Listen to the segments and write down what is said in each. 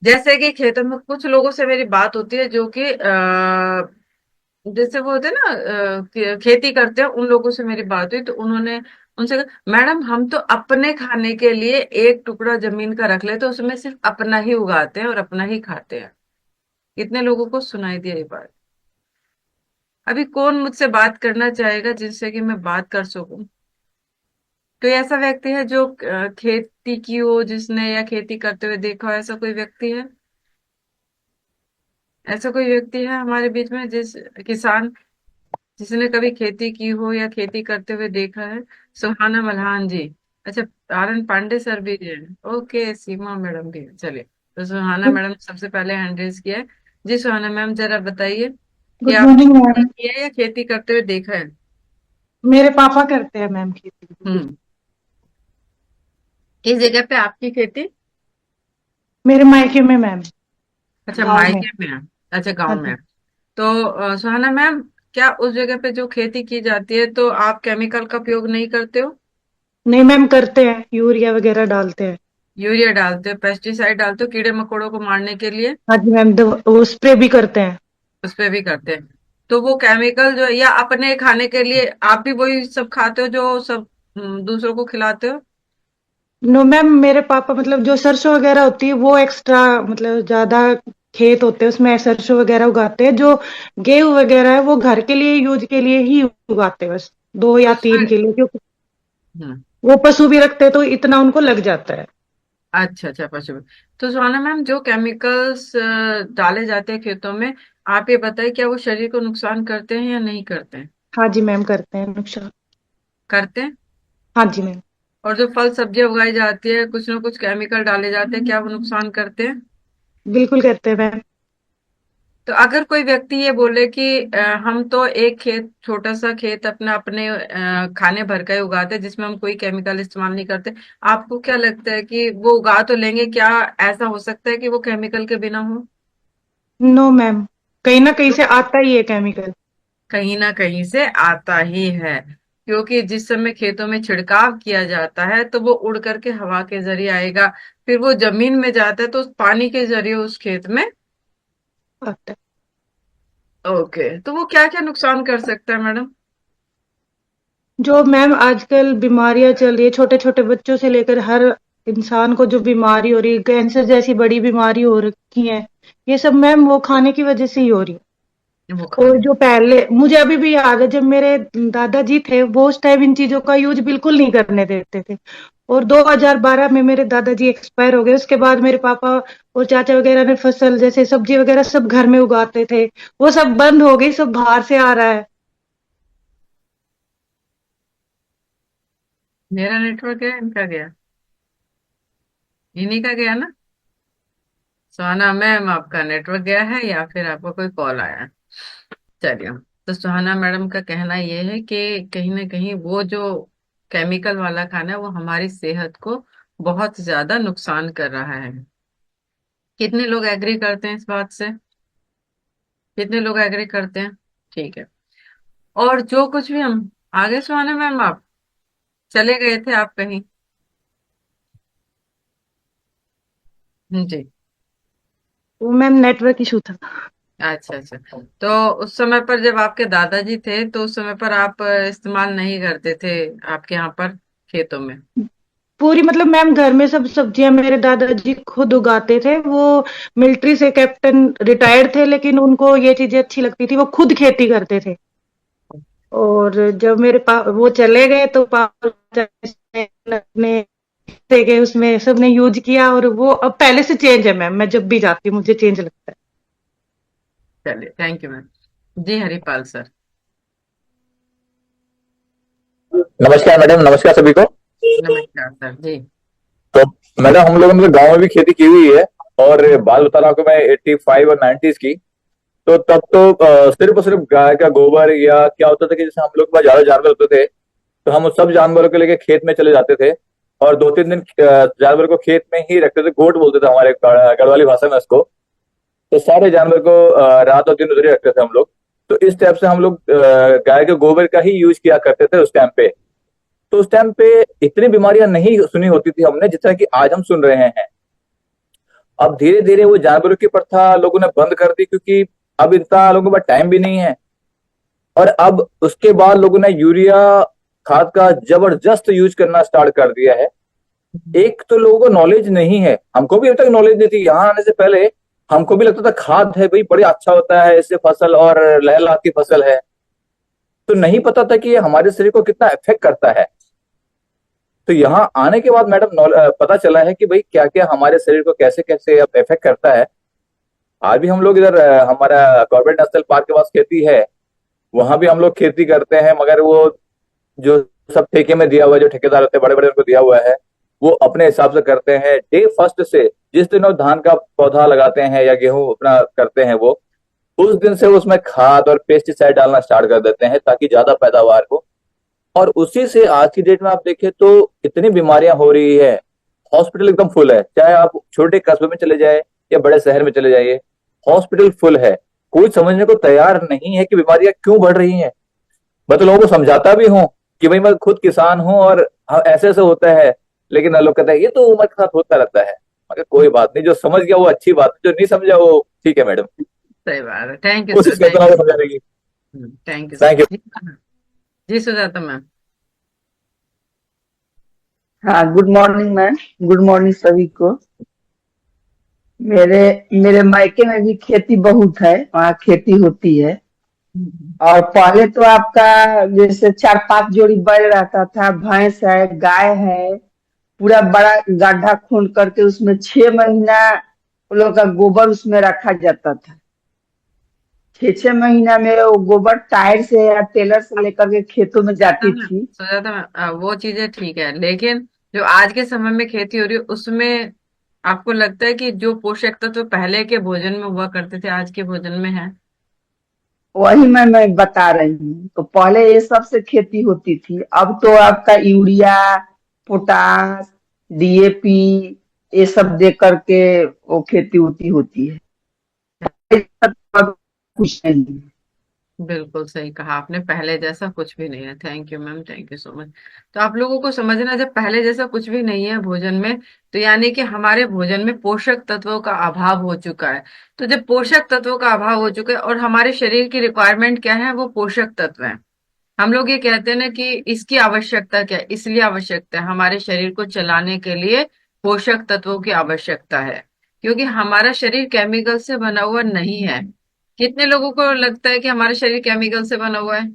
जैसे कि खेतों में कुछ लोगों से मेरी बात होती है जो कि जैसे वो होते हैं ना, खेती करते हैं, उन लोगों से मेरी बात हुई तो उन्होंने उनसे कहा, मैडम हम तो अपने खाने के लिए एक टुकड़ा जमीन का रख लेते हैं, उसमें सिर्फ अपना ही उगाते हैं और अपना ही खाते हैं। इतने लोगों को सुनाई दिया ये बात। अभी कौन मुझसे बात करना चाहेगा जिससे कि मैं बात कर सकूं? कोई ऐसा व्यक्ति है जो खेती की हो, जिसने या खेती करते हुए देखा हो, ऐसा कोई व्यक्ति है? ऐसा कोई व्यक्ति है हमारे बीच में जिस किसान जिसने कभी खेती की हो या खेती करते हुए देखा है? सुहाना मल्हान जी। अच्छा, आनंद पांडे सर भी है। ओके, सीमा मैडम भी है। चलिए, तो सुहाना मैडम ने सबसे पहले हैंड रेज किया है। जी सुहाना मैम, जरा बताइए कि गुड आपने मॉर्निंग खेती मैम। की है या खेती करते हुए देखा है? मेरे पापा करते हैं मैम खेती। हम्म। किस जगह पे आपकी खेती? मेरे मायके में मैम, अच्छा, गांव में। मायके में है। अच्छा, हाँ गांव में जी। है। तो सुहाना मैम, क्या उस जगह पे जो खेती की जाती है तो आप केमिकल का उपयोग नहीं करते हो? नहीं मैम, करते हैं, यूरिया वगैरह डालते हैं। यूरिया डालते हो, पेस्टिसाइड डालते हो कीड़े मकोड़ों को मारने के लिए? हाँ जी मैम, वो स्प्रे भी करते हैं। उस पे भी करते हैं। तो वो केमिकल जो, या अपने खाने के लिए आप भी वही सब खाते हो जो सब दूसरों को खिलाते हो? नो मैम, मेरे पापा मतलब जो सरसों वगैरह होती है वो एक्स्ट्रा, मतलब ज्यादा खेत होते हैं उसमें सरसों वगैरह उगाते हैं। जो गेहूं वगैरह है वो घर के लिए यूज के लिए ही उगाते हैं, बस दो तो या तीन उसमें के लिए, क्योंकि हम्म, वो पशु भी रखते हैं तो इतना उनको लग जाता है। अच्छा अच्छा, पशु। तो सुहाना मैम, जो केमिकल्स डाले जाते हैं खेतों में, आप ये बताइए क्या वो शरीर को नुकसान करते हैं या नहीं करते हैं? हाँ जी मैम, करते हैं नुकसान। करते हैं। हाँ जी मैम। और जो फल सब्जियां उगाई जाती है, कुछ ना कुछ केमिकल डाले जाते हैं, क्या वो नुकसान करते हैं? बिल्कुल करते हैं मैम। तो अगर कोई व्यक्ति ये बोले कि हम तो एक खेत, छोटा सा खेत अपना अपने खाने भर का ही उगाते हैं जिसमें हम कोई केमिकल इस्तेमाल नहीं करते, आपको क्या लगता है कि वो उगा तो लेंगे? क्या ऐसा हो सकता है कि वो केमिकल के बिना हो? नो मैम, कहीं ना कहीं से आता ही है केमिकल। कहीं ना कहीं से आता ही है, क्योंकि जिस समय खेतों में छिड़काव किया जाता है तो वो उड़ करके हवा के जरिए आएगा, फिर वो जमीन में जाता है तो उस पानी के जरिए उस खेत में। आता है। ओके, तो वो क्या क्या नुकसान कर सकता है मैडम? जो मैम आजकल बीमारियां चल रही है, छोटे छोटे बच्चों से लेकर हर इंसान को जो बीमारी हो रही है, कैंसर जैसी बड़ी बीमारी हो रखी है, ये सब मैम वो खाने की वजह से ही हो रही है। वो और खाने। जो पहले मुझे अभी भी याद है, जब मेरे दादाजी थे वो उस टाइम इन चीजों का यूज बिल्कुल नहीं करने देते थे। और 2012 में मेरे दादाजी एक्सपायर हो गए। उसके बाद मेरे पापा और चाचा वगैरह ने फसल जैसे सब्जी वगैरह सब घर में उगाते थे, वो सब बंद हो गई, सब बाहर से आ रहा है। मेरा नेटवर्क है, इनका गया? इन्हीं का गया ना? सुहाना मैम, आपका नेटवर्क गया है या फिर आपका कोई कॉल आया है? चलिए। तो सुहाना मैडम का कहना ये है कि कहीं ना कहीं वो जो केमिकल वाला खाना है वो हमारी सेहत को बहुत ज्यादा नुकसान कर रहा है। कितने लोग एग्री करते हैं इस बात से? कितने लोग एग्री करते हैं? ठीक है। और जो कुछ भी हम आगे, सुहाना मैम आप चले गए थे आप कहीं? जी। वो मैम नेटवर्क इशू था। अच्छा अच्छा। तो उस समय पर जब आपके दादाजी थे तो उस समय पर आप इस्तेमाल नहीं करते थे आपके यहाँ पर खेतों में? पूरी मतलब मैम घर में सब सब्जियां मेरे दादाजी खुद उगाते थे। वो मिलिट्री से कैप्टन रिटायर्ड थे, लेकिन उनको ये चीजें अच्छी लगती थी, वो खुद खेती करते थे। और जब मेरे वो चले गए तो पापा अपने थे गए, उसमें सबने यूज किया, और वो अब पहले से चेंज है मैम। मैं जब भी जाती हूँ मुझे चेंज लगता है। चलिए, थैंक यू मैम। जी हरिपाल सर। नमस्कार मैडम, नमस्कार सभी को। नमस्कार सर जी। तो मैडम, हम लोगों ने तो गांव में भी खेती की हुई है। और बात बता रहा हूँ आपको मैं 85 और 90s की। तो तब तो सिर्फ और सिर्फ गाय का गोबर, या क्या होता था कि जैसे हम लोग के पास ज्यादा जानवर होते थे तो हम उस सब जानवरों को लेके खेत में चले जाते थे। और 2-3 दिन जानवर को खेत में ही रखते थे, गोट बोलते थे हमारे गढ़वाली भाषा में उसको। तो सारे जानवर को रात और दिन उधर ही रखते थे हम लोग। तो इस टाइप से हम लोग गाय के गोबर का ही यूज किया करते थे उस टाइम पे। तो उस टाइम पे इतनी बीमारियां नहीं सुनी होती थी हमने जितना कि आज हम सुन रहे हैं। अब धीरे धीरे वो जानवरों की प्रथा लोगों ने बंद कर दी, क्योंकि अब इतना लोगों के पास टाइम भी नहीं है। और अब उसके बाद लोगों ने यूरिया खाद का जबरदस्त यूज करना स्टार्ट कर दिया है। एक तो लोगों को नॉलेज नहीं है, हमको भी अभी तक नॉलेज नहीं थी यहाँ आने से पहले। हमको भी लगता था खाद है भाई बड़ी अच्छा होता है, इससे फसल और लहलहाती की फसल है। तो नहीं पता था कि ये हमारे शरीर को कितना इफेक्ट करता है। तो यहाँ आने के बाद मैडम पता चला है कि भाई क्या क्या हमारे शरीर को कैसे कैसे इफेक्ट करता है। आज भी हम लोग इधर हमारा कॉर्बेट नेशनल पार्क के पास खेती है, वहां भी हम लोग खेती करते हैं, मगर वो जो सब ठेके में दिया हुआ है, जो ठेकेदार होते हैं बड़े बड़े उनको दिया हुआ है, वो अपने हिसाब से करते हैं। डे फर्स्ट से जिस दिन वो धान का पौधा लगाते हैं या गेहूं अपना करते हैं, वो उस दिन से उसमें खाद और पेस्टिसाइड डालना स्टार्ट कर देते हैं ताकि ज्यादा पैदावार हो। और उसी से आज की डेट में आप देखें तो इतनी बीमारियां हो रही है। हॉस्पिटल एकदम फुल है, चाहे आप छोटे कस्बे में चले जाए या बड़े शहर में चले जाइए, हॉस्पिटल फुल है। कोई समझने को तैयार नहीं है कि बीमारियां क्यों बढ़ रही हैं। मैं तो लोगों को समझाता भी हूँ कि भाई मैं खुद किसान हूँ और ऐसे ऐसे होता है, लेकिन लोग कहते हैं ये तो उम्र के साथ होता रहता है। मगर कोई बात नहीं, जो समझ गया वो अच्छी बात है, जो नहीं समझा वो ठीक है मैडम। सही बात है। थैंक यू सर, कोशिश करता थैंक हूँ यू। समझाने की। Thank you thank you. Sir. जी सुजाता मैम। हाँ, good morning ma'am. Good morning सभी को। मेरे मेरे मायके में भी खेती बहुत है, वहाँ खेती होती है। और पहले तो आपका जैसे 4-5 जोड़ी बैल रहता था, भैंस है, गाय है। पूरा बड़ा गड्ढा खोद करके उसमें 6 महीना वो लोग का गोबर उसमें रखा जाता था। 6-6 महीना में वो गोबर टायर से या टेलर से लेकर के खेतों में जाती थी। सुजाता मैम, वो चीजें ठीक है, लेकिन जो आज के समय में खेती हो रही है उसमें आपको लगता है कि जो पोषक तत्व पहले के भोजन में हुआ करते थे आज के भोजन में है? वही मैं बता रही हूँ। तो पहले ये सब से खेती होती थी, अब तो आपका यूरिया, पोटास, डीएपी ये सब दे करके वो खेती होती होती है। ये सब अब कुछ नहीं है। बिल्कुल सही कहा आपने, पहले जैसा कुछ भी नहीं है। Thank you ma'am, thank you so much. तो आप लोगों को समझना, जब पहले जैसा कुछ भी नहीं है भोजन में, तो यानी कि हमारे भोजन में पोषक तत्वों का अभाव हो चुका है। तो जब पोषक तत्वों का अभाव हो चुका है और हमारे शरीर की रिक्वायरमेंट क्या है, वो पोषक तत्व है। हम लोग ये कहते हैं ना कि इसकी आवश्यकता क्या है, इसलिए आवश्यकता है हमारे शरीर को चलाने के लिए पोषक तत्वों की आवश्यकता है, क्योंकि हमारा शरीर केमिकल से बना हुआ नहीं है। कितने लोगों को लगता है कि हमारा शरीर केमिकल से बना हुआ है?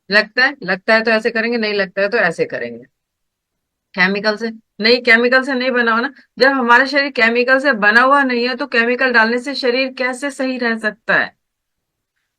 लगता है? लगता है तो ऐसे करेंगे, नहीं लगता है तो ऐसे करेंगे। केमिकल से नहीं, केमिकल से नहीं बना हुआ ना। जब हमारा शरीर केमिकल से बना हुआ नहीं है तो केमिकल डालने से शरीर कैसे सही रह सकता है?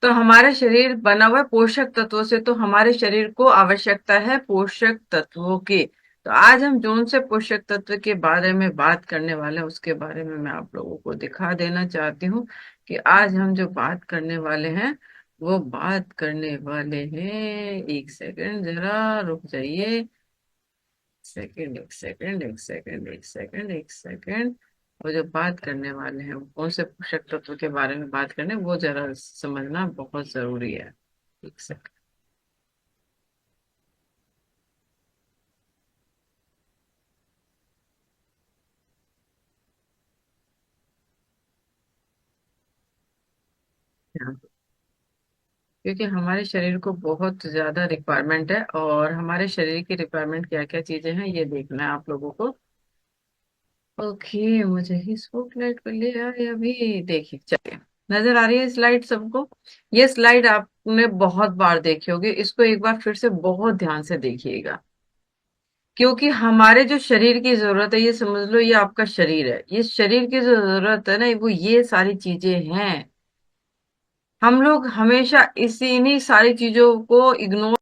तो हमारा शरीर बना हुआ है पोषक तत्वों से, तो हमारे शरीर को आवश्यकता है पोषक तत्वों की। तो आज हम जोन से पोषक तत्व के बारे में बात करने वाले हैं, उसके बारे में मैं आप लोगों को दिखा देना चाहती हूँ कि आज हम जो बात करने वाले हैं, वो बात करने वाले हैं, एक सेकंड जरा रुक जाइए। सेकंड, एक सेकंड, एक सेकंड, एक सेकंड, एक सेकंड। वो जो बात करने वाले हैं, वो कौन से पोषक तत्व के बारे में बात करने, वो जरा समझना बहुत जरूरी है। एक सेकंड। हाँ, क्योंकि हमारे शरीर को बहुत ज्यादा रिक्वायरमेंट है, और हमारे शरीर की रिक्वायरमेंट क्या क्या चीजें हैं ये देखना है आप लोगों को। ओके, मुझे ही स्पॉटलाइट पर ले आए अभी। देखिए, चलिए, नजर आ रही है स्लाइड सबको? ये स्लाइड आपने बहुत बार देखी होगी, इसको एक बार फिर से बहुत ध्यान से देखिएगा, क्योंकि हमारे जो शरीर की जरूरत है, ये समझ लो ये आपका शरीर है, ये शरीर की जो जरूरत है ना, वो ये सारी चीजें हैं। हम लोग हमेशा इसी इन्हीं सारी चीजों को इग्नोर